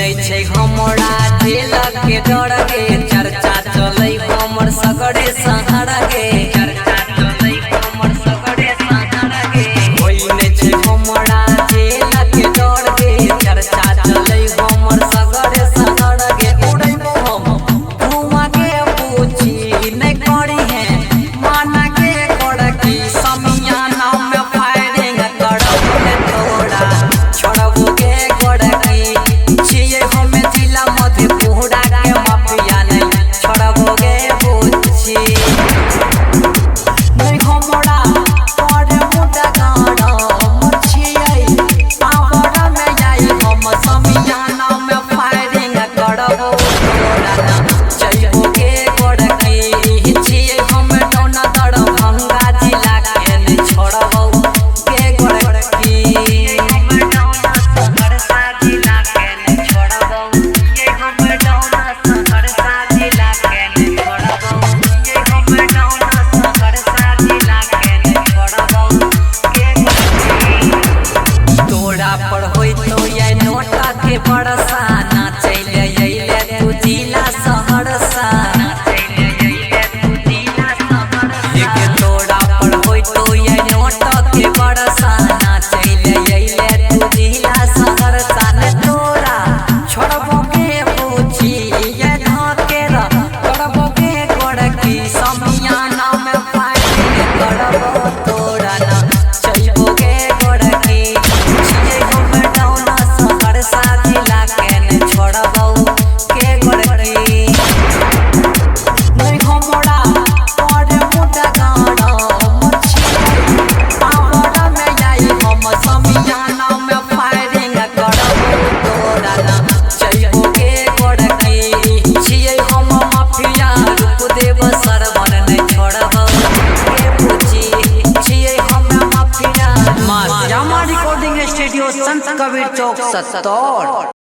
नहीं छे हमरा दिल के डर गे चर्चा चलै हमर सगरे सहर गे चर्चा चलै हमर सगरे सहर गे कोई नहीं छे हमरा दिल के डर गे चर्चा चलै हमर सगरे सहर गे उड़ै हम धुआं के पूछी नहीं करी है माना के कड़की समियाना में फायरिंग करब तोड़ा छोड़बो के पर होई तो ये नोटा के बरसा ना चले अइले तू जिला सहरसा ना चले अइले तू जिला सहरसा एक तोड़ा पर होई तो ये नोटा के बरसा ना चले अइले तू जिला सहरसा ने तोरा छोड़बो के पूछी ये धकेर करबो के गड़की समियाना में फाइट करबो तोरा ना चलबो के गड़की रिकॉर्डिंग स्टूडियो संत कबीर चौक 70।